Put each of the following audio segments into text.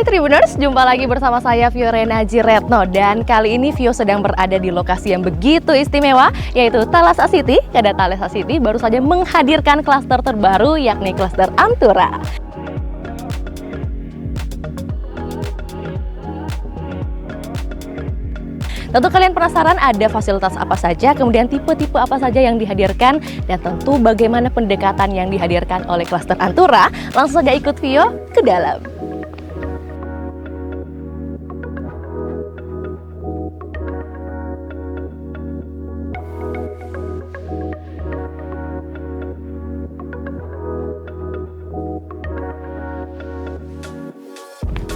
Hai Tribuners, jumpa lagi bersama saya Fiorena Jiretno. Dan kali ini Vio sedang berada di lokasi yang begitu istimewa, yaitu Thalassa City. Karena Thalassa City baru saja menghadirkan klaster terbaru, yakni klaster Antura. Tentu kalian penasaran ada fasilitas apa saja, kemudian tipe-tipe apa saja yang dihadirkan, dan tentu bagaimana pendekatan yang dihadirkan oleh klaster Antura. Langsung saja ikut Vio ke dalam.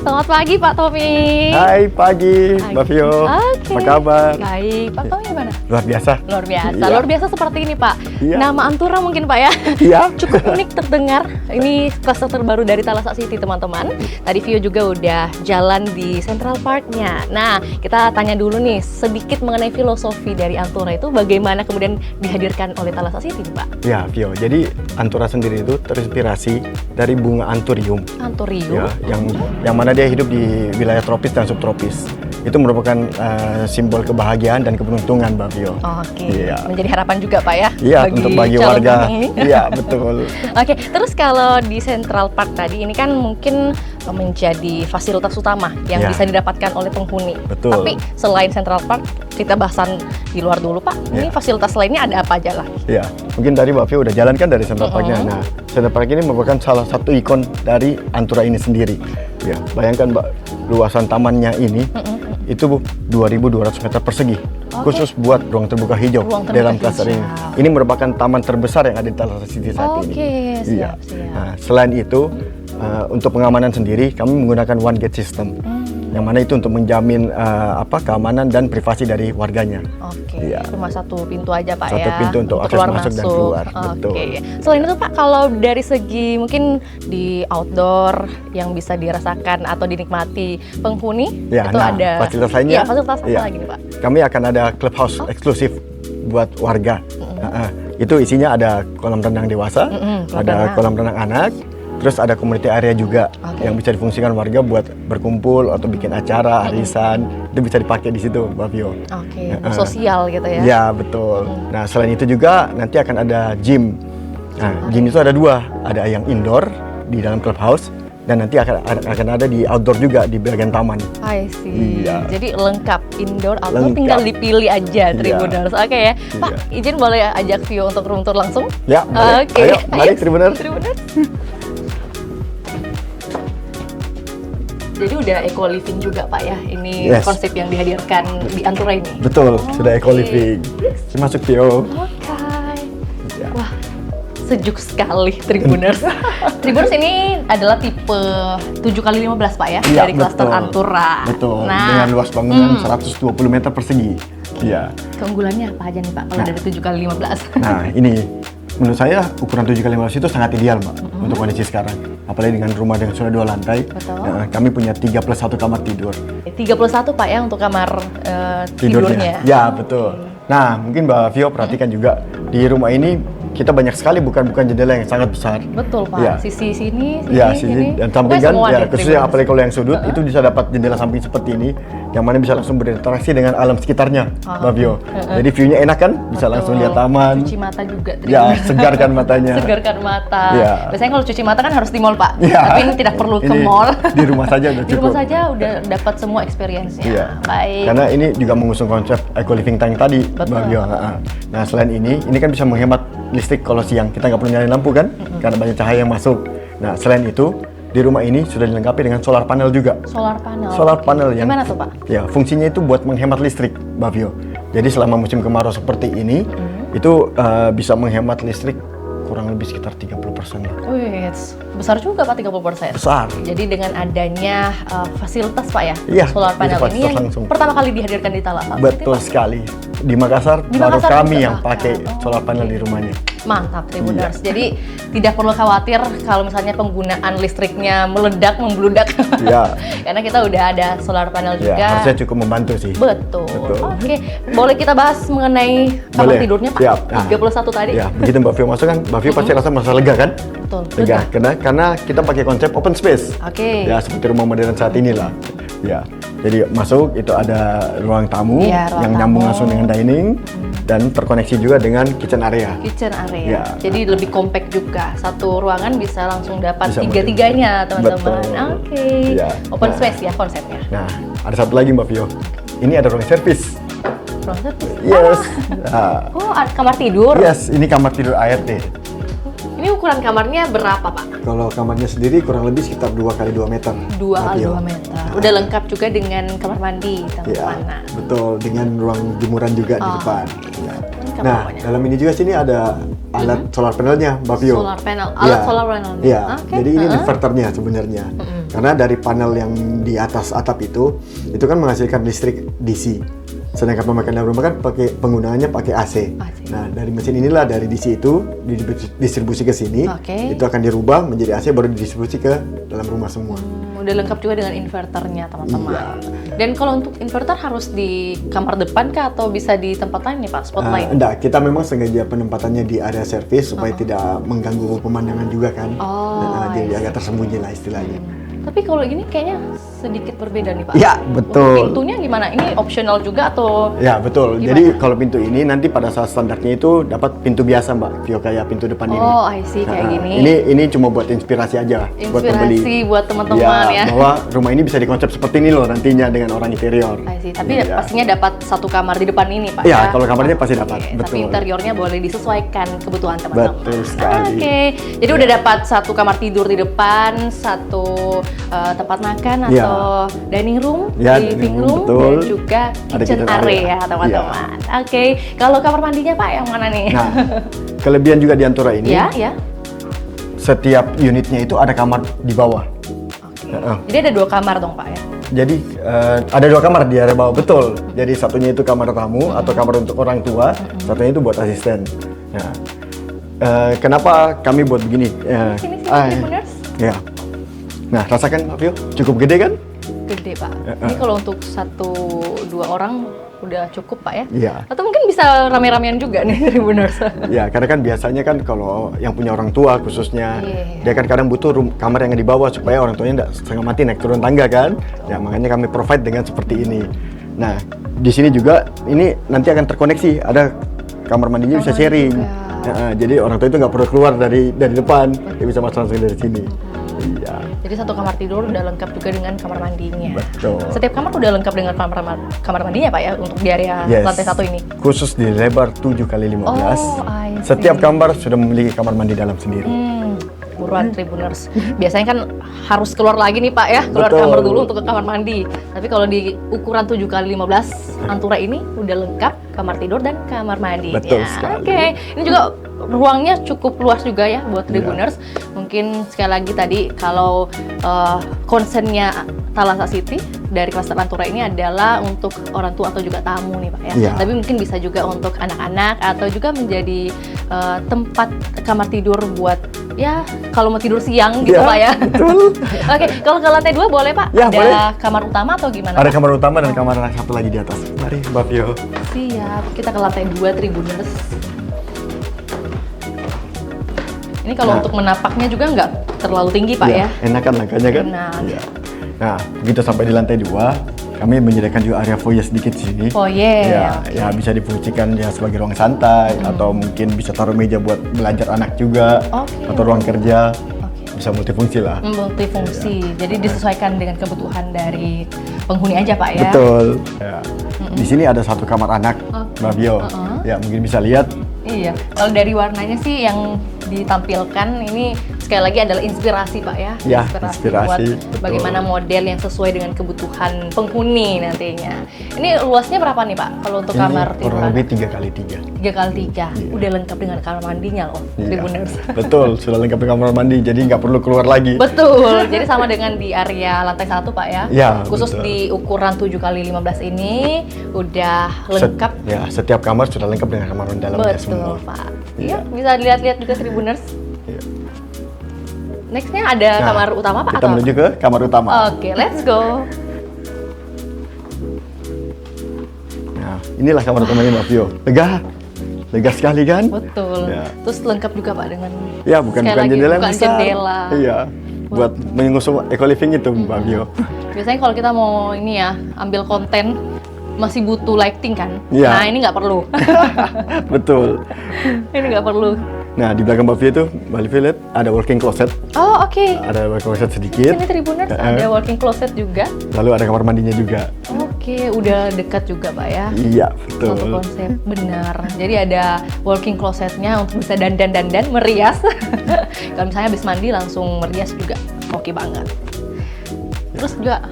Selamat pagi Pak Tommy. Hai pagi Mbak Vio. Oke. Apa kabar? Baik. Pak Tommy gimana? Luar biasa. Luar biasa. Iya. Luar biasa seperti ini Pak. Iya. Nama Antura mungkin Pak ya. Iya. Cukup unik terdengar. Ini klaster terbaru dari Thalassa City teman-teman. Tadi Vio juga udah jalan di Central Park-nya. Nah, kita tanya dulu nih sedikit mengenai filosofi dari Antura itu bagaimana kemudian dihadirkan oleh Thalassa City Pak? Ya Vio, jadi Antura sendiri itu terinspirasi dari bunga Anthurium. Anthurium. Ya, yang mana dia hidup di wilayah tropis dan subtropis. Itu merupakan simbol kebahagiaan dan keberuntungan Mbak Vio. Oke. Iya. Menjadi harapan juga Pak ya? Iya, untuk bagi calon warga. penghuni. Iya, betul. Oke, terus kalau di Central Park tadi ini kan mungkin menjadi fasilitas utama yang Ya. bisa didapatkan oleh penghuni. Betul. Tapi selain Central Park, kita bahasan di luar dulu Pak. Ini Ya. fasilitas lainnya ada apa aja lah? Iya, mungkin tadi Mbak Vio udah jalan kan dari Central Park-nya. Nah, Central Park ini merupakan salah satu ikon dari Antura ini sendiri. Ya, bayangkan Mbak, luasan tamannya ini itu 2.200 meter persegi, khusus buat ruang terbuka hijau Ruang terbuka dalam klaster ini. hijau. Ini merupakan taman terbesar yang ada di Thalassa City saat ini. Oke, Iya. siap. Nah, selain itu, untuk pengamanan sendiri, kami menggunakan one gate system, yang mana itu untuk menjamin keamanan dan privasi dari warganya. Oke, Iya. cuma satu pintu aja Pak Satu ya? pintu untuk akses keluar masuk dan keluar, betul. Oke. Selain itu Pak, kalau dari segi mungkin di outdoor yang bisa dirasakan atau dinikmati penghuni, Ya, itu nah, ada fasilitas lainnya. Iya, fasilitas apa Iya. lagi nih Pak? Kami akan ada clubhouse eksklusif buat warga. Itu isinya ada kolam renang dewasa, kolam ada renang. kolam renang anak, terus ada community area juga Oke. yang bisa difungsikan warga buat berkumpul atau bikin acara, arisan. Itu bisa dipakai di situ, Mbak Vio. Oke, sosial gitu ya? Ya, betul. Nah, selain itu juga nanti akan ada gym. Nah, gym itu ada dua, ada yang indoor di dalam clubhouse, dan nanti akan ada di outdoor juga di bagian taman. I see. Iya. Jadi lengkap indoor, outdoor, Lengkap. tinggal dipilih aja Tribuners. Oke ya. Pak, Iya. izin boleh ajak Vio untuk room tour langsung? Ya, mari. Oke. Ayo, mari Tribuners. Tribuners. Jadi udah eco living juga Pak ya, ini Yes. konsep yang dihadirkan di Antura ini. Betul, sudah eco Oke. living. Masuk Vio. Oke. Ya. Wah, sejuk sekali Tribuners. Tribuners ini adalah tipe 7x15 Pak ya, Iya, dari klaster betul. Antura. Betul, Nah, dengan luas bangunan 120 meter persegi. Iya. keunggulannya apa aja nih Pak kalau Nah. dari 7x15? Nah, ini menurut saya ukuran 7x15 itu sangat ideal, Mbak, untuk kondisi sekarang. Apalagi dengan rumah dengan sudah 2 lantai. Betul. Nah, kami punya 3+1 kamar tidur. 31 Pak ya untuk kamar tidurnya. Ya, betul. Nah, mungkin Mbak Vio perhatikan juga di rumah ini kita banyak sekali bukan jendela yang sangat besar. Betul Pak, Ya. sisi sini, Ya, sini. dan samping kan, Pokoknya semua ya deh, khususnya Tribuners. apalagi kalau yang sudut itu bisa dapat jendela samping seperti ini, yang mana bisa langsung berinteraksi dengan alam sekitarnya, Mbak Vio. Jadi view-nya enak kan, bisa langsung lihat taman. Cuci mata juga, Ya, Tribuners. segarkan matanya. Segarkan mata. Ya. Biasanya kalau cuci mata kan harus di mall Pak, Ya. tapi ini tidak perlu ke Ini mall. Di rumah saja udah Di cukup. rumah saja udah dapat semua experience-nya. Iya. Baik. Karena ini juga mengusung konsep eco living tank tadi, Betul. Mbak Vio. Nah, selain ini kan bisa menghemat listrik kalau siang. Kita nggak perlu nyalain lampu kan, karena banyak cahaya yang masuk. Nah, selain itu, di rumah ini sudah dilengkapi dengan solar panel juga. Solar panel. Solar panel yang Gimana tuh Pak? Ya, fungsinya itu buat menghemat listrik, Mbak Vio. Jadi selama musim kemarau seperti ini, itu bisa menghemat listrik kurang lebih sekitar 30% lah. Wih, besar juga Pak 30%. Besar. Jadi dengan adanya fasilitas Pak ya, Iya, solar panel jadi ini fasilitas yang langsung. pertama kali dihadirkan di Thalassa. Betul sekali. Di Makassar Di baru Makassar kami juga yang bahkan. pakai solar panel di rumahnya. Mantap Tribuners. Jadi tidak perlu khawatir kalau misalnya penggunaan listriknya meledak, membludak. Iya. Karena kita udah ada solar panel Ya, juga. harusnya cukup membantu sih. Betul. Betul. Oke, boleh kita bahas mengenai kamar Boleh. tidurnya Pak? Siap. Nah, 31 tadi. Ya, begitu Mbak Vio masuk kan, Mbak Vio pasti rasa merasa lega kan? Betul. Lega, karena kita pakai konsep open space. Oke. Ya, seperti rumah modern saat inilah. Ya, jadi masuk itu ada ruang tamu Iya, ruang yang tamu. nyambung langsung dengan dining dan terkoneksi juga dengan kitchen area. Kitchen area. Ya. Jadi lebih compact juga. Satu ruangan bisa langsung dapat Bisa tiga-tiganya, teman-teman. Betul. Oke. Ya. Open Nah. space ya konsepnya. Nah, ada satu lagi Mbak Vio. Ini ada ruang servis. Ruang service. Yes. Nah, Oh, kamar tidur. yes, ini kamar tidur ART. Ini ukuran kamarnya berapa, Pak? Kalau kamarnya sendiri kurang lebih sekitar 2 kali 2 meter. 2 Mbak kali Vio. 2 meter. Udah lengkap juga dengan kamar mandi, Ya, teman-teman. Nah, betul, dengan ruang jemuran juga di Oh. depan. Ya. kamar Nah, bawahnya. dalam ini juga sini ada alat solar panelnya, Mbak Vio. Solar panel, alat Ya. solar panel. Iya, Oke. jadi ini inverternya sebenarnya. Karena dari panel yang di atas atap itu kan menghasilkan listrik DC. Sedangkan pemakaian dalam rumah kan penggunaannya pakai AC. AC. Nah, dari mesin inilah dari DC itu didistribusi ke sini. Oke. Itu akan dirubah menjadi AC baru didistribusi ke dalam rumah semua. Udah lengkap juga dengan inverternya, teman-teman. Iya. Dan kalau untuk inverter harus di kamar depan kah atau bisa di tempat lain nih, Pak? Spot lain? Enggak, kita memang sengaja penempatannya di area servis supaya tidak mengganggu pemandangan juga kan. Oh, Jadi I see. agak tersembunyi lah istilahnya. Tapi kalau ini kayaknya sedikit berbeda nih, Pak. Ya, betul. Pintunya gimana? Ini optional juga atau? Ya betul. Gimana? Jadi kalau pintu ini nanti pada saat standarnya itu dapat pintu biasa Mbak, Vio kayak pintu depan ini. Oh, I see, kayak Nah, gini. Ini cuma buat inspirasi aja buat pembeli. Inspirasi buat teman-teman ya. Bahwa rumah ini bisa dikonsep seperti ini loh nantinya dengan orang interior. I see. Tapi Iya. pastinya dapat satu kamar di depan ini, Pak. Iya, kalau kamarnya pasti dapat. Oke, Betul. Tapi interiornya boleh disesuaikan kebutuhan teman-teman. Betul sekali. Oke. Jadi udah dapat satu kamar tidur di depan, satu tempat makan Iya. atau dining room, Ya, living dining room, room, betul. dan juga Ada kitchen kitchen area, area. teman-teman. Oke. Kalau kamar mandinya, Pak, yang mana nih? Nah, kelebihan juga di Antura ini, ya, ya. setiap unitnya itu ada kamar di bawah. Oke. Heeh. Jadi ada 2 kamar dong, Pak ya? Jadi ada 2 kamar di area bawah, betul. Jadi satunya itu kamar tamu atau kamar untuk orang tua, satunya itu buat asisten. Nah, kenapa kami buat begini? Sini, Ah, Tribuners. ya. Nah, rasakan Pak Vio, cukup gede kan? Gede, Pak. Ini kalau untuk 1-2 orang udah cukup, Pak ya? Iya. Atau mungkin bisa rame-ramean juga nih, Tribuners. Ya, karena kan biasanya kan kalau yang punya orang tua khususnya, Iya. dia kan kadang butuh kamar yang di bawah supaya orang tuanya nggak setengah mati naik turun tangga kan. Ya, makanya kami provide dengan seperti ini. Nah, di sini juga ini nanti akan terkoneksi, ada kamar mandinya bisa Kamar sharing. juga. Nah, jadi orang tua itu nggak perlu keluar dari depan, dia bisa masuk langsung dari sini. Iya. Jadi satu kamar tidur udah lengkap juga dengan kamar mandinya. Betul. Setiap kamar udah lengkap dengan kamar mandinya, Pak ya, untuk di area Yes. lantai 1 ini. Khusus di lebar 7 kali 15. Oh, I see. Setiap kamar sudah memiliki kamar mandi dalam sendiri. Buruan Tribuners. Biasanya kan harus keluar lagi nih, Pak ya, keluar Betul. kamar dulu untuk ke kamar mandi. Tapi kalau di ukuran 7 kali 15 Antura ini udah lengkap kamar tidur dan kamar mandinya. Betul sekali. Oke, ini juga ruangnya cukup luas juga ya buat Tribuners. Mungkin sekali lagi tadi kalau concernnya Thalassa City dari klaster Antura ini adalah untuk orang tua atau juga tamu nih, Pak ya. Iya. Tapi mungkin bisa juga untuk anak-anak atau juga menjadi tempat kamar tidur buat ya kalau mau tidur siang gitu, Ya, Pak ya. betul. Oke, kalau ke lantai 2 boleh, Pak? Ya, Ada boleh. kamar utama atau gimana? Ada Pak? kamar utama dan kamar satu lagi di atas. Mari, Mbak Vio. Siap, kita ke lantai 2 Tribuners. Ini kalau Nah. untuk menapaknya juga nggak terlalu tinggi, Pak ya. Enak kan langkahnya kan? Enak. Iya. Nah, begitu sampai di lantai 2, kami menyediakan juga area foyer sedikit di sini. Foyer, Ya, oke. ya bisa difungsikan ya sebagai ruang santai atau mungkin bisa taruh meja buat belajar anak juga Oke. atau ruang kerja. Oke. Bisa multifungsi lah. Multifungsi, Iya. jadi disesuaikan dengan kebutuhan dari penghuni aja, Pak ya. Betul. Ya. Di sini ada satu kamar anak, Oke. Mbak Vio. Uh-uh. Ya, mungkin bisa lihat. Iya, kalau dari warnanya sih yang ditampilkan ini sekali lagi adalah inspirasi Pak ya. Ya, buat inspirasi, betul. bagaimana model yang sesuai dengan kebutuhan penghuni nantinya. Ini luasnya berapa nih Pak kalau untuk kamar Ini kurang tiduran? lebih 3x3. 3x3. Udah lengkap dengan kamar mandinya loh, Iya. Tribuners. Betul, sudah lengkap dengan kamar mandi, jadi nggak perlu keluar lagi. Betul. Jadi sama dengan di area lantai 1 Pak ya. Ya, Khusus betul. di ukuran 7x15 ini udah lengkap. Setiap kamar sudah lengkap dengan kamar mandi dalamnya Betul semua. Pak. Iya. Iya, bisa dilihat-lihat juga Tribuners. Iya. Nextnya ada Nah, kamar utama Pak Kita atau? menuju ke kamar utama. Oke, let's go. Nah, inilah kamar utamanya Mbak Vio. Lega sekali kan? Betul. Ya. Terus lengkap juga Pak dengan Ya, bukan sekali lagi, jendela yang bukan besar. jendela. Iya, buat mengusung eco living itu Mbak Vio. Biasanya kalau kita mau ini ya, ambil konten masih butuh lighting kan? Iya. Nah, ini nggak perlu. Betul. Ini nggak perlu. Nah, di belakang Mbak Vio itu, Mbak Vio lihat ada walking closet. Oh, oke. Ada walking closet sedikit. Ini Tribuners ada walking closet juga. Lalu ada kamar mandinya juga. Oke, udah dekat juga Pak ya. Iya, Satu betul. konsep benar. Jadi ada walking closetnya untuk bisa dandan merias. Kalau misalnya habis mandi langsung merias juga, oke banget. Terus juga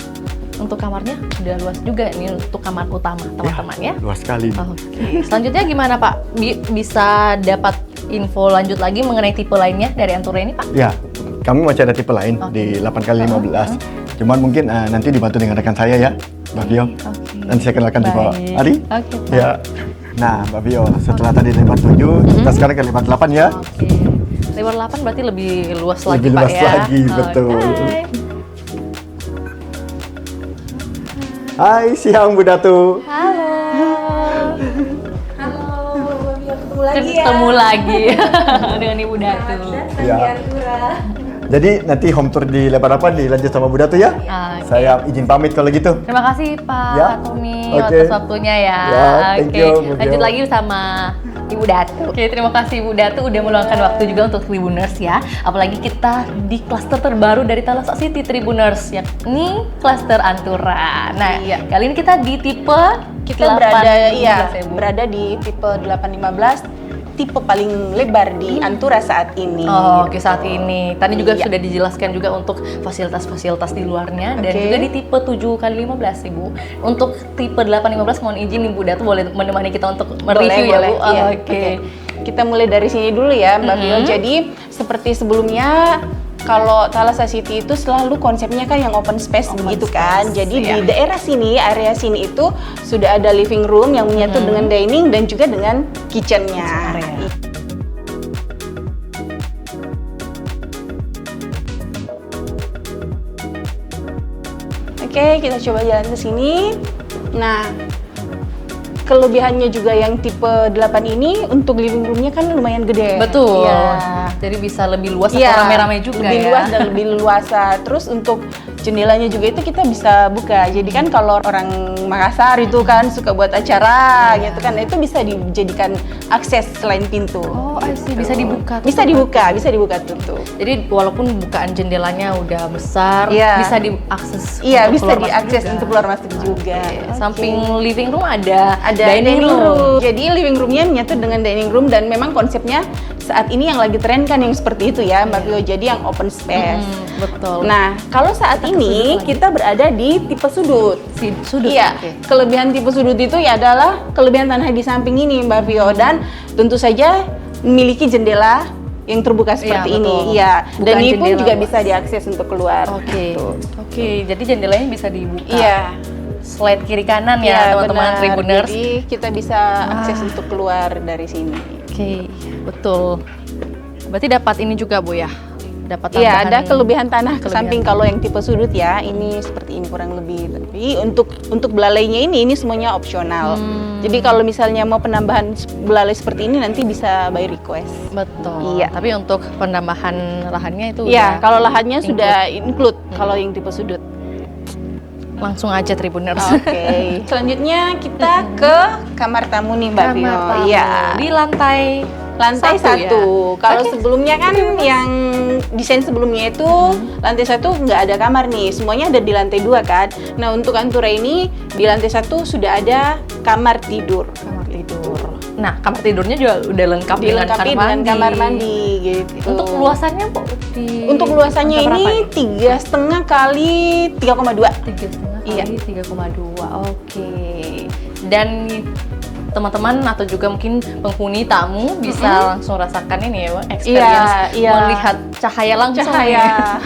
untuk kamarnya udah luas juga ini untuk kamar utama teman-teman ya. Luas sekali. Oke. Selanjutnya gimana Pak? Bisa dapat info lanjut lagi mengenai tipe lainnya dari Antura ini Pak? Ya, kami masih ada tipe lain di 8x15. Cuman mungkin nanti dibantu dengan rekan saya ya, Mbak Vio. Oke. Nanti saya kenalkan di bawah. Baik. Ari? Oke, Pak. Ya. Nah, Mbak Vio, setelah tadi lebar 7, kita sekarang ke lebar 8 ya. Oke. Lebar 8 berarti lebih luas lagi Lebih Pak luas ya. lagi, betul. Oke. Hai, siang Bu Datu. Halo. Halo, ketemu lagi ya. Ketemu lagi dengan Ibu Datu. Ya. Jadi nanti home tour di lebar 8 dilanjut sama Bu Datu ya. Oke. Saya izin pamit kalau gitu. Terima kasih Pak Ya. Tommy Oke. atas waktunya ya. Ya, thank you, Bu Lanjut Vio. lagi bersama Ibu Datu. Oke, terima kasih Ibu Datu udah meluangkan waktu juga untuk Tribuners ya. Apalagi kita di klaster terbaru dari Talasa City Tribuners, yakni klaster Antura. Nah, kali ini kita di tipe Kita 815 ya, Bu. berada di tipe 815, tipe paling lebar di Antura saat ini. Oh, oke saat ini. Tadi juga Iya. sudah dijelaskan juga untuk fasilitas-fasilitas di luarnya dan Oke. juga di tipe 7x15 Ibu. Untuk tipe 815 mohon izin Ibu Datu boleh menemani kita untuk mereview ya Bu. Iya. Oke. Kita mulai dari sini dulu ya Mbak Vio. Jadi seperti sebelumnya, kalau Talasa City itu selalu konsepnya kan yang open space begitu kan. Jadi iya. di daerah sini, area sini itu sudah ada living room yang menyatu dengan dining dan juga dengan kitchennya. area. Oke, kita coba jalan ke sini. Nah, kelebihannya juga yang tipe 8 ini untuk living roomnya kan lumayan gede. Betul. Iya. Jadi bisa lebih luas Iya, atau rame-rame juga lebih ya. luas dan lebih luasa. Terus untuk jendelanya juga itu kita bisa buka. Jadi kan kalau orang Makassar itu kan suka buat acara gitu kan, itu bisa dijadikan akses selain pintu. Oh, I see. Bisa dibuka. Bisa dibuka tutup. Jadi walaupun bukaan jendelanya udah besar, Iya. bisa diakses. Iya, untuk bisa keluar masuk diakses juga. untuk keluar masuk juga. Oke. Samping living room ada Dining room. Jadi living roomnya menyatu dengan dining room dan memang konsepnya saat ini yang lagi tren kan yang seperti itu ya Mbak Vio. Jadi yang open space. Betul. Nah, kalau saat ini sudut lagi. kita berada di tipe sudut. Sudut. Iya, Oke. kelebihan tipe sudut itu ya adalah kelebihan tanah di samping ini Mbak Vio dan tentu saja memiliki jendela yang terbuka seperti betul. ini. Iya, dan Bukan ini pun jendela juga luas. bisa diakses untuk keluar. Oke. Gitu. Oke, jadi jendelanya bisa dibuka. Iya. Slide kiri kanan Iya, ya, teman-teman benar. Tribuners. Jadi kita bisa akses untuk keluar dari sini. Oke, betul. Berarti dapat ini juga Bu ya? Dapat Iya, tambahan ada kelebihan tanah ke kelebihan. samping kalau yang tipe sudut ya. Ini seperti ini kurang lebih. Tapi untuk belalainya ini semuanya opsional. Jadi kalau misalnya mau penambahan belalai seperti ini nanti bisa by request. Betul. Iya. Tapi untuk penambahan lahannya itu Iya, udah kalau lahannya include. sudah include kalau yang tipe sudut. langsung aja Tribuners. Oke. Selanjutnya kita ke kamar tamu nih Mbak Vio. Kamar tamu. Iya. Di lantai Lantai satu ya? satu. Kalau Oke. sebelumnya kan yang desain sebelumnya itu lantai satu nggak ada kamar nih, semuanya ada di lantai 2 kan. Nah untuk Antura ini di lantai satu sudah ada kamar tidur. kamar tidur. tidur. Nah, kamar tidurnya juga udah lengkap Dilengkapi dengan kamar mandi gitu. Untuk luasannya kok Untuk luasannya ini 3,5 kali 3,2. 3,5 Iya. kali 3,2. Oke. Dan teman-teman atau juga mungkin penghuni tamu bisa langsung rasakan ini ya, experience Iya. melihat cahaya langsung. Cahaya.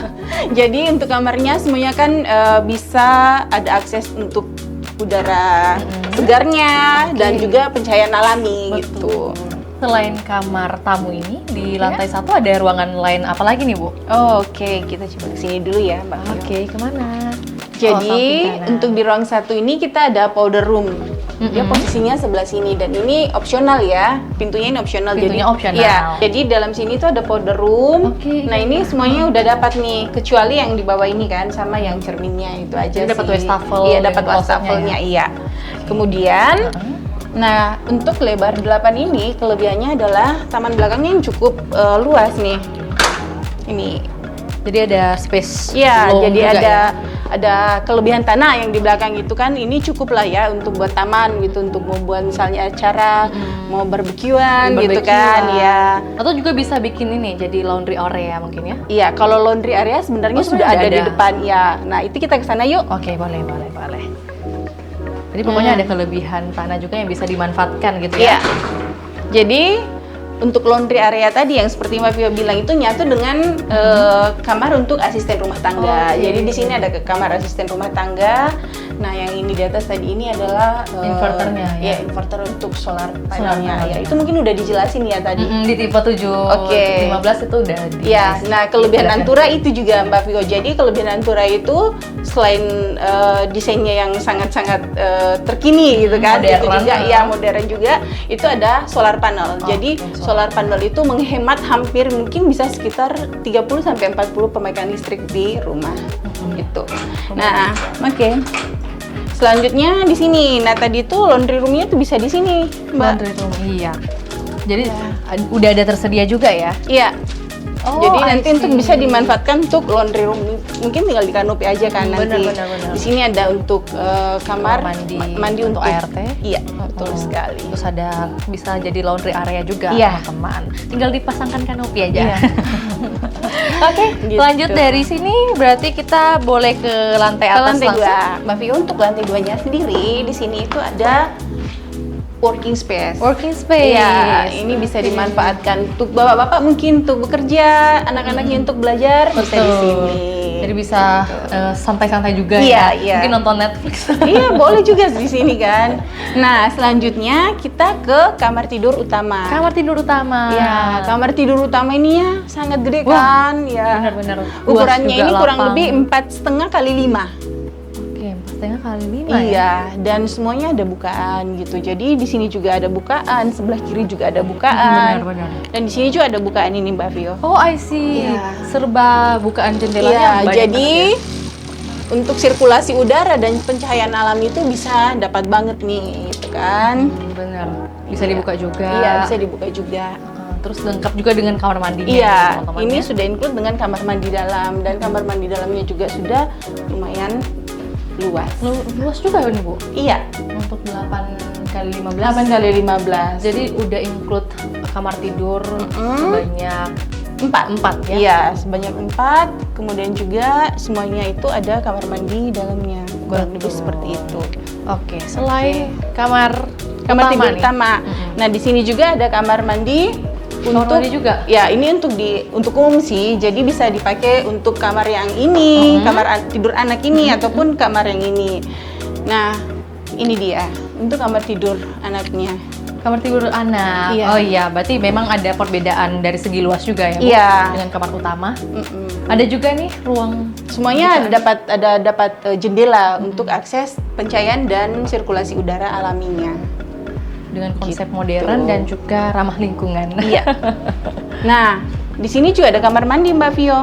Jadi untuk kamarnya semuanya kan bisa ada akses untuk udara segarnya dan juga pencahayaan alami gitu. Selain kamar tamu ini, di lantai 1 ada ruangan lain apa lagi nih, Bu? Oke, kita coba kesini dulu ya, Mbak. Oke, kemana? Jadi samping kanan. untuk di ruang 1 ini kita ada powder room. Dia posisinya sebelah sini dan ini opsional ya. Pintunya ini opsional. Pintunya jadi opsional. Iya. Jadi dalam sini tuh ada powder room. Oke. Nah, ini semuanya udah dapat nih, kecuali yang di bawah ini kan sama yang cerminnya itu aja Jadi sih. dapat wastafel Iya, dan dapat klosetnya wastafelnya, iya. Kemudian nah, untuk lebar 8 ini kelebihannya adalah taman belakangnya yang cukup luas nih. Ini. Jadi ada space. Iya, long jadi juga ya? ada kelebihan tanah yang di belakang itu kan, ini cukup lah ya untuk buat taman gitu, untuk membuat misalnya acara, mau barbekyuan gitu kan, ya. Atau juga bisa bikin ini jadi laundry area mungkin ya? Iya, kalau laundry area sebenarnya Oh, sudah sebenarnya ada di ada. depan ya. Nah, itu kita ke sana yuk. Oke, boleh. Jadi pokoknya ada kelebihan tanah juga yang bisa dimanfaatkan gitu ya? Iya. Jadi untuk laundry area tadi yang seperti Mbak Vio bilang itu nyatu dengan kamar untuk asisten rumah tangga. Oke. Jadi di sini ada kamar asisten rumah tangga. Nah, yang ini di atas tadi ini adalah Inverternya, ya? ya, inverter untuk solar Solar panelnya. panel. Ya, itu mungkin udah dijelasin ya tadi. Di tipe 7, Oke. 15 itu udah Ya, nah kelebihan diperlihatkan. Antura itu juga Mbak Vio. Jadi kelebihan Antura itu selain desainnya yang sangat-sangat terkini gitu kan, Modern. itu juga ya modern juga, itu ada solar panel. Jadi solar panel itu menghemat hampir mungkin bisa sekitar 30 sampai 40 pemakaian listrik di rumah gitu. Nah, oke. Selanjutnya di sini. Nah, tadi tuh laundry room-nya tuh bisa di sini, Mbak. Laundry room, iya. Jadi udah ada tersedia juga ya? Iya. Oh, Jadi I nanti untuk see. bisa dimanfaatkan untuk laundry room, mungkin tinggal di kanopi aja kan nanti. Benar. Di sini ada untuk kamar mandi untuk ART. Iya, betul sekali. Terus ada bisa jadi laundry area juga, Iya. teman. Tinggal dipasangkan kanopi aja. Iya. Oke, Gitu. lanjut dari sini berarti kita boleh ke lantai Ke atas lantai langsung. 2, Mbak Vio, untuk lantai 2-nya sendiri di sini itu ada working space. Working space. Iya, ini bisa dimanfaatkan untuk bapak-bapak mungkin untuk bekerja, anak-anaknya untuk belajar bisa di Betul. sini. Jadi bisa santai-santai juga Iya, ya. iya. Mungkin nonton Netflix. Iya, boleh juga di sini kan. Nah, selanjutnya kita ke kamar tidur utama. Kamar tidur utama. Ya, kamar tidur utama ini ya sangat gede Wah, kan, ya. benar-benar. Luas Ukurannya juga, ini kurang lapang. lebih 4,5 kali 5. Oke, 4,5 kali 5 ya. Iya, dan semuanya ada bukaan gitu. Jadi di sini juga ada bukaan, sebelah kiri juga ada bukaan. Benar-benar. Dan di sini juga ada bukaan ini, Mbak Vio. Oh, I see. Iya. Serba bukaan jendelanya Iya, banyak jadi banget ya. untuk sirkulasi udara dan pencahayaan alami itu bisa dapat banget nih, gitu kan. Benar. Bisa Iya. dibuka juga. Iya, bisa dibuka juga. Terus lengkap juga dengan kamar mandinya. Iya, teman-teman ini ya. sudah include dengan kamar mandi dalam, dan kamar mandi dalamnya juga sudah lumayan luas. Luas juga ya nih, Bu. Iya, Untuk 8 kali 15. 8 kali 15. Jadi udah include kamar tidur sebanyak 4 ya? Iya, sebanyak 4. Kemudian juga semuanya itu ada kamar mandi dalamnya. Kurang lebih seperti itu. Oke, selain kamar Tidur nih. utama. Nah, di sini juga ada kamar mandi Kamar untuk mandi juga? Ya, ini untuk umum sih. Jadi bisa dipakai untuk kamar yang ini, kamar tidur anak ini ataupun kamar yang ini. Nah, ini dia untuk kamar tidur anaknya. Kamar tidur anak. Iya. Oh iya, berarti memang ada perbedaan dari segi luas juga ya, Bu? Iya. Dengan kamar utama. Mm-mm. Ada juga nih ruang Semuanya dapat jendela untuk akses pencahayaan dan sirkulasi udara alaminya. dengan konsep Gitu. modern dan juga ramah lingkungan. Iya. Nah, di sini juga ada kamar mandi, Mbak Vio.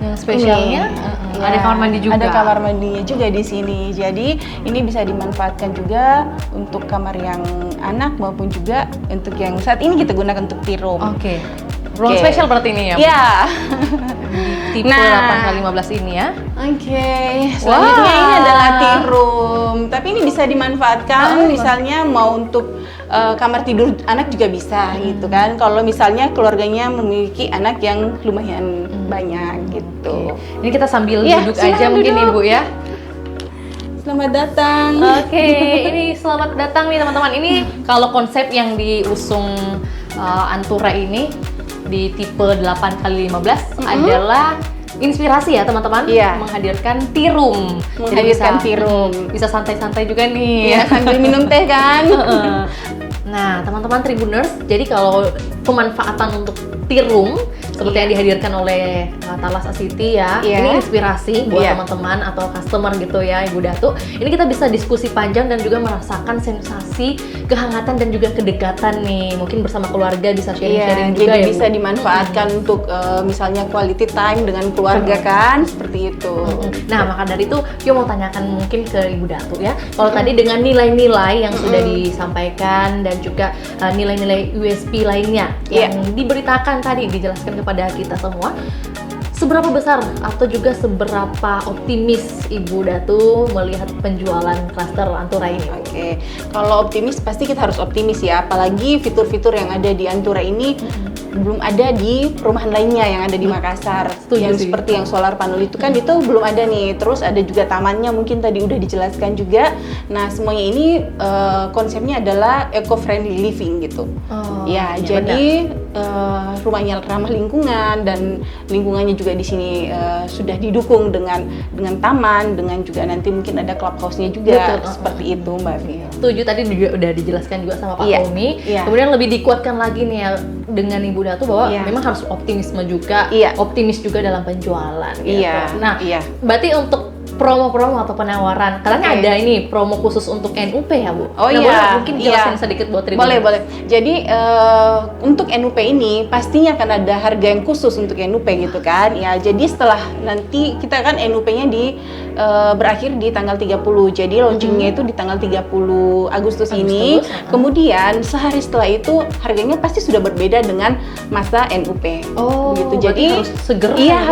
Yang spesialnya Ini, ada ya, kamar mandi juga. Ada kamar mandinya juga di sini. Jadi ini bisa dimanfaatkan juga untuk kamar yang anak maupun juga untuk yang saat ini kita gunakan untuk tea room. Oke. Ruang Oke. spesial berarti ini ya, Bu? Iya. tipe 8x15 ini ya. Oke, selanjutnya ini adalah tea room. Tapi ini bisa dimanfaatkan misalnya mau untuk kamar tidur anak juga bisa gitu kan. Kalau misalnya keluarganya memiliki anak yang lumayan banyak gitu. Ini kita sambil Ya, duduk silakan aja mungkin duduk. Ibu ya. Selamat datang. Oke, ini selamat datang nih teman-teman. Ini kalau konsep yang diusung Antura ini di tipe 8x15 adalah inspirasi ya teman-teman, Iya. menghadirkan tea room. Jadi Menghadirkan tea room. Bisa santai-santai juga nih. Ya, sambil minum teh kan. Nah, teman-teman Tribuners, jadi kalau pemanfaatan untuk tea room seperti yang dihadirkan oleh Thalassa City ya, Iya. ini inspirasi buat Iya. teman-teman atau customer gitu ya, Ibu Datu. Ini kita bisa diskusi panjang dan juga merasakan sensasi kehangatan dan juga kedekatan nih. Mungkin bersama keluarga bisa sharing-sharing juga jadi ya, Bu. bisa dimanfaatkan untuk misalnya quality time dengan keluarga kan, seperti itu. Nah, maka dari itu, Vio mau tanyakan mungkin ke Ibu Datu ya. Kalau tadi dengan nilai-nilai yang sudah disampaikan dan juga nilai-nilai USP lainnya yang diberitakan tadi, dijelaskan kepada kita semua, seberapa besar atau juga seberapa optimis Ibu Datu melihat penjualan klaster Antura ini? Oke, kalau optimis pasti kita harus optimis ya, apalagi fitur-fitur yang ada di Antura ini belum ada di perumahan lainnya yang ada di Makassar. Setuju Yang sih. seperti yang solar panel itu kan itu belum ada nih. Terus ada juga tamannya mungkin tadi udah dijelaskan juga. Nah, semuanya ini konsepnya adalah eco-friendly living gitu. Oh, Ya, iya, jadi rumahnya ramah lingkungan dan lingkungannya juga di sini sudah didukung dengan taman, dengan juga nanti mungkin ada clubhouse-nya juga. Betul. Seperti itu, Mbak Vio. Setuju, tadi juga udah dijelaskan juga sama Pak Iya, Tommy. iya. Kemudian lebih dikuatkan lagi nih ya dengan Ibu Datu bahwa Iya. memang harus optimisme juga, Iya. optimis juga dalam penjualan gitu. Iya, Nah, iya. berarti untuk promo-promo atau penawaran, katanya Oke. ada ini promo khusus untuk NUP ya, Bu? Oh Nah, iya, boleh mungkin jelasin iya. sedikit buat Tribuners. Boleh, boleh. Jadi untuk NUP ini pastinya akan ada harga yang khusus untuk NUP gitu kan. Ya, jadi setelah nanti kita kan NUP-nya berakhir di tanggal 30. Jadi launchingnya itu di tanggal 30 Agustus ini. Kemudian sehari setelah itu harganya pasti sudah berbeda dengan masa NUP. Oh, Gitu. berarti Jadi harus segera Iya, ya, Bu?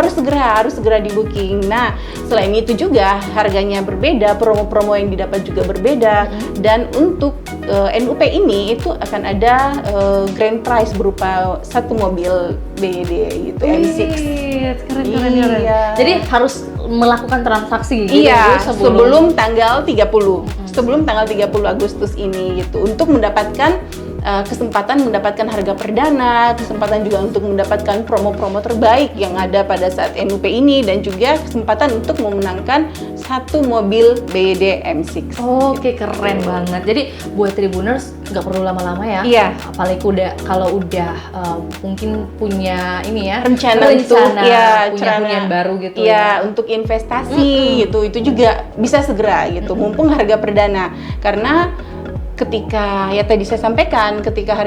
harus segera di booking. Nah, selain itu juga harganya berbeda, promo-promo yang didapat juga berbeda. Dan untuk NUP ini itu akan ada grand prize berupa satu mobil BYD gitu, M6. Keren. Iya. Jadi harus melakukan transaksi gitu Iya, Bu, sebelum tanggal 30. Sebelum tanggal 30 Agustus ini gitu. Untuk mendapatkan kesempatan mendapatkan harga perdana, kesempatan juga untuk mendapatkan promo-promo terbaik yang ada pada saat NUP ini, dan juga kesempatan untuk memenangkan satu mobil BYD M6. Oke, keren banget. Jadi buat Tribuners nggak perlu lama-lama ya. Iya. Apalagi kalau udah mungkin punya ini ya Rencana untuk ya punya hunian baru gitu ya, untuk investasi gitu, itu juga bisa segera gitu, mumpung harga perdana. Karena ketika ya tadi saya sampaikan, ketika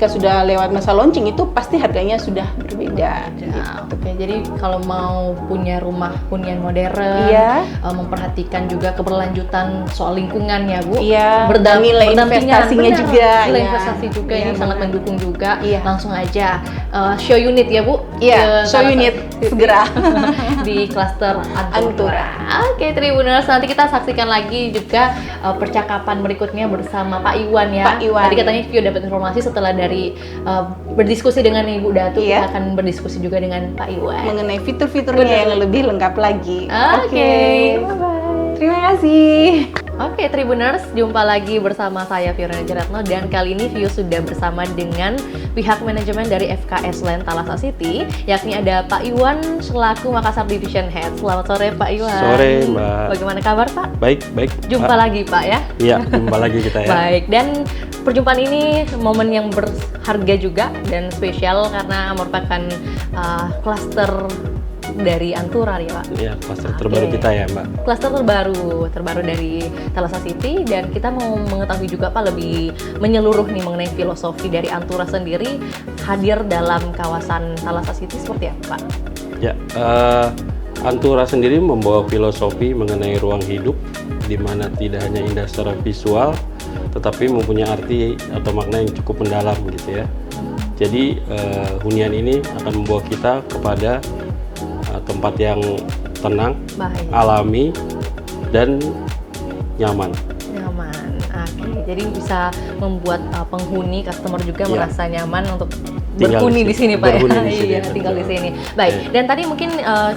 sudah lewat masa launching itu pasti harganya sudah berbeda. Ya, oke. Jadi kalau mau punya rumah hunian modern, Iya. memperhatikan juga keberlanjutan soal lingkungan ya, Bu. Iya, dan nilai berdampingan. investasinya Benar. juga, Nilai ya. investasi juga Iya, ini sangat benar. mendukung juga. Iya. Langsung aja show unit ya, Bu. Iya, Ke show Thalassa unit City segera. di klaster Antura. Antura. Oke, Tribuners, nanti kita saksikan lagi juga percakapan berikutnya bersama Pak Iwan ya. Pak Iwan. Tadi katanya Vio dapat informasi setelah dari berdiskusi dengan Ibu Datu, Iya. kita akan berdiskusi juga dengan Pak Iwan. Mengenai fitur-fiturnya yang lebih lengkap lagi. Oke, Bye-bye. Terima kasih. Oke, Tribuners, jumpa lagi bersama saya Fiona Jeratno, dan kali ini Vio sudah bersama dengan pihak manajemen dari FKS Land Thalassa City, yakni ada Pak Iwan selaku Makassar Division Head. Selamat sore Pak Iwan. Sore, Mbak. Bagaimana kabar Pak? Baik. Jumpa Pak. lagi Pak ya. Iya, jumpa lagi kita ya. Baik, dan perjumpaan ini momen yang berharga juga dan spesial karena merupakan klaster dari Antura nih Pak. Iya, klaster terbaru Oke. kita ya, Mbak. Klaster terbaru dari Thalassa City, dan kita mau mengetahui juga Pak lebih menyeluruh nih mengenai filosofi dari Antura sendiri hadir dalam kawasan Thalassa City seperti apa Pak? Ya, Antura sendiri membawa filosofi mengenai ruang hidup di mana tidak hanya indah secara visual, tetapi mempunyai arti atau makna yang cukup mendalam gitu ya. Jadi hunian ini akan membawa kita kepada tempat yang tenang, Baik. alami, dan nyaman. Nyaman. Oke, jadi bisa membuat penghuni, customer juga Iya. merasa nyaman untuk Tinggal berhuni di sini, Pak ya. berhuni di sini, Iya, betul. tinggal di sini. Baik. Iya. Dan tadi mungkin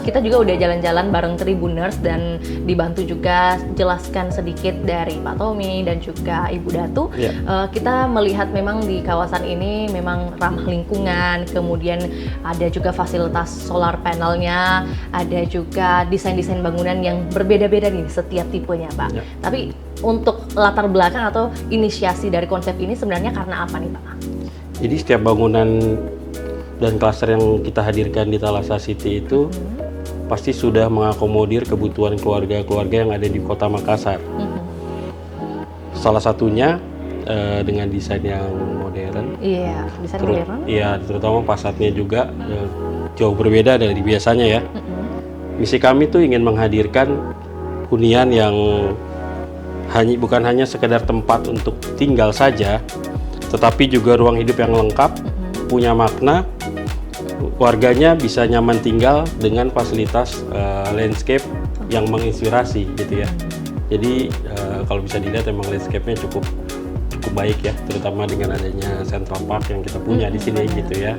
kita juga udah jalan-jalan bareng Tribuners dan dibantu juga jelaskan sedikit dari Pak Tommy dan juga Ibu Datu. Iya. Kita melihat memang di kawasan ini memang ramah lingkungan, kemudian ada juga fasilitas solar panelnya, ada juga desain-desain bangunan yang berbeda-beda nih setiap tipenya, Pak. Iya. Tapi untuk latar belakang atau inisiasi dari konsep ini sebenarnya karena apa nih, Pak? Jadi setiap bangunan dan klaster yang kita hadirkan di Thalassa City itu pasti sudah mengakomodir kebutuhan keluarga-keluarga yang ada di Kota Makassar. Salah satunya dengan desain yang modern. Iya, desain Terus, modern. iya, terutama fasadnya juga jauh berbeda dari biasanya ya. Misi kami tuh ingin menghadirkan hunian yang bukan hanya sekedar tempat untuk tinggal saja, tetapi juga ruang hidup yang lengkap, punya makna, warganya bisa nyaman tinggal dengan fasilitas landscape yang menginspirasi gitu ya. Jadi kalau bisa dilihat emang landscape-nya cukup baik ya, terutama dengan adanya Central Park yang kita punya di sini gitu ya.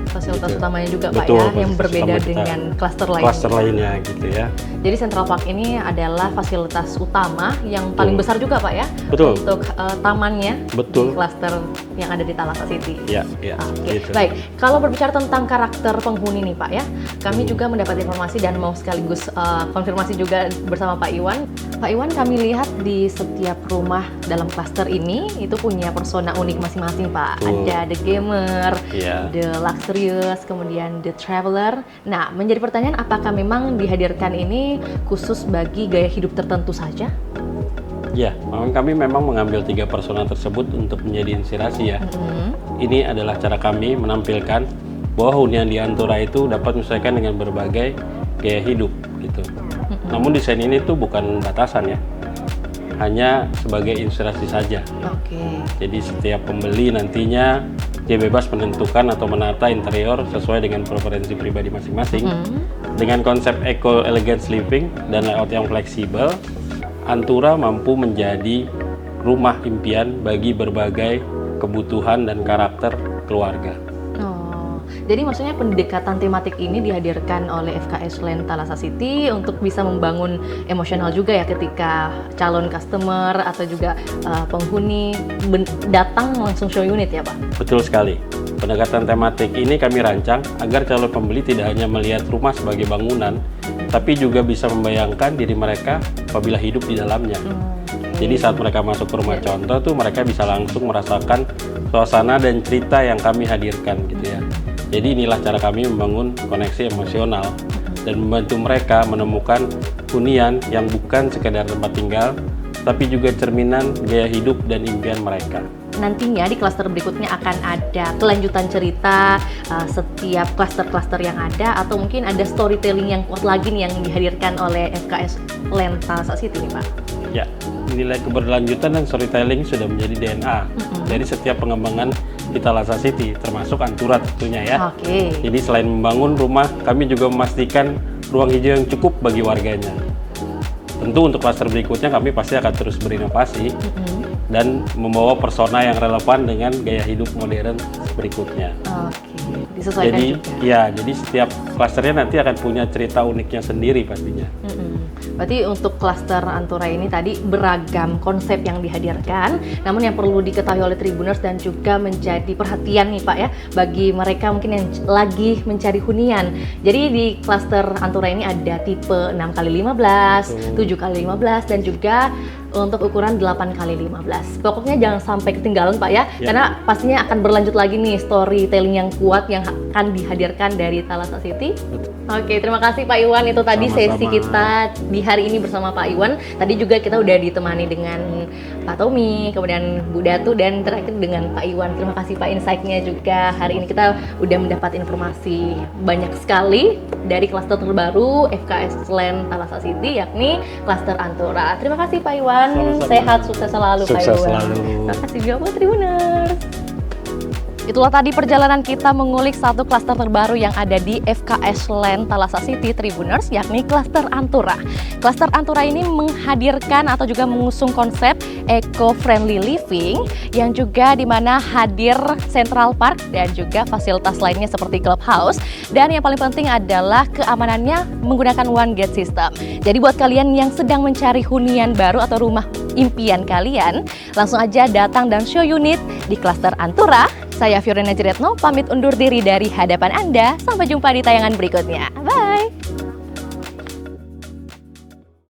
Fasilitas Gitu. utamanya juga Pak Betul, ya, yang fasilitas berbeda utama kita. dengan klaster lainnya. Klaster lainnya gitu ya. Jadi Central Park ini adalah fasilitas utama yang paling Betul. besar juga Pak ya, Betul. untuk tamannya Betul. di klaster yang ada di Thalassa City. Ya, ya. Oke, Gitu. baik. Kalau berbicara tentang karakter penghuni nih Pak ya, kami juga mendapat informasi dan mau sekaligus konfirmasi juga bersama Pak Iwan. Pak Iwan, kami lihat di setiap rumah dalam klaster ini itu punya persona unik masing-masing Pak. Betul. Ada the gamer, Iya. the luxurious, kemudian the traveler. Nah, menjadi pertanyaan apakah memang dihadirkan ini khusus bagi gaya hidup tertentu saja? Ya, kami memang mengambil 3 persona tersebut untuk menjadi inspirasi ya. Ini adalah cara kami menampilkan bahwa hunian di Antura itu dapat menyesuaikan dengan berbagai gaya hidup gitu. Namun desain ini tuh bukan batasan ya, hanya sebagai inspirasi saja. Oke. Jadi setiap pembeli nantinya dia bebas menentukan atau menata interior sesuai dengan preferensi pribadi masing-masing. Dengan konsep eco elegance living dan layout yang fleksibel, Antura mampu menjadi rumah impian bagi berbagai kebutuhan dan karakter keluarga. Oh, jadi maksudnya pendekatan tematik ini dihadirkan oleh FKS Land Thalassa City untuk bisa membangun emosional juga ya ketika calon customer atau juga penghuni datang langsung show unit ya Pak? Betul sekali. Pendekatan tematik ini kami rancang agar calon pembeli tidak hanya melihat rumah sebagai bangunan, tapi juga bisa membayangkan diri mereka apabila hidup di dalamnya. Jadi saat mereka masuk ke rumah contoh tuh mereka bisa langsung merasakan suasana dan cerita yang kami hadirkan gitu ya. Jadi inilah cara kami membangun koneksi emosional dan membantu mereka menemukan hunian yang bukan sekedar tempat tinggal, tapi juga cerminan gaya hidup dan impian mereka. Nantinya di klaster berikutnya akan ada kelanjutan cerita setiap klaster-klaster yang ada, atau mungkin ada storytelling yang kuat lagi nih yang dihadirkan oleh FKS Land Thalassa City nih Pak? Ya, nilai keberlanjutan dan storytelling sudah menjadi DNA dari setiap pengembangan di Thalassa City, termasuk Antura tentunya ya. Oke. Jadi selain membangun rumah, kami juga memastikan ruang hijau yang cukup bagi warganya. Tentu untuk klaster berikutnya kami pasti akan terus berinovasi dan membawa persona yang relevan dengan gaya hidup modern berikutnya. Oke, disesuaikan Jadi juga. ya, jadi setiap klasternya nanti akan punya cerita uniknya sendiri pastinya. Berarti untuk klaster Antura ini tadi beragam konsep yang dihadirkan, namun yang perlu diketahui oleh Tribuners dan juga menjadi perhatian nih Pak ya, bagi mereka mungkin yang lagi mencari hunian. Jadi di klaster Antura ini ada tipe 6x15, 7x15, dan juga untuk ukuran 8x15. Pokoknya jangan sampai ketinggalan Pak ya, Ya. karena pastinya akan berlanjut lagi nih storytelling yang kuat yang akan dihadirkan dari Thalassa City. Oke, terima kasih Pak Iwan. Itu tadi Sama-sama. sesi kita di hari ini bersama Pak Iwan. Tadi juga kita udah ditemani dengan Pak Tommy, kemudian Bu Datu, dan terakhir dengan Pak Iwan. Terima kasih Pak insight-nya juga. Hari ini kita udah mendapat informasi banyak sekali dari klaster terbaru FKS Land Thalassa City, yakni klaster Antura. Terima kasih Pak Iwan. Sama-sama. Sehat, sukses selalu Pak Sukses Iwan. selalu. Terima kasih juga buat Tribuners. Itulah tadi perjalanan kita mengulik satu klaster terbaru yang ada di FKS Land Thalassa City Tribuners, yakni klaster Antura. Klaster Antura ini menghadirkan atau juga mengusung konsep eco-friendly living yang juga di mana hadir Central Park dan juga fasilitas lainnya seperti clubhouse. Dan yang paling penting adalah keamanannya menggunakan one gate system. Jadi buat kalian yang sedang mencari hunian baru atau rumah impian kalian, langsung aja datang dan show unit di klaster Antura. Saya Fiorina Jeretno, pamit undur diri dari hadapan Anda. Sampai jumpa di tayangan berikutnya. Bye!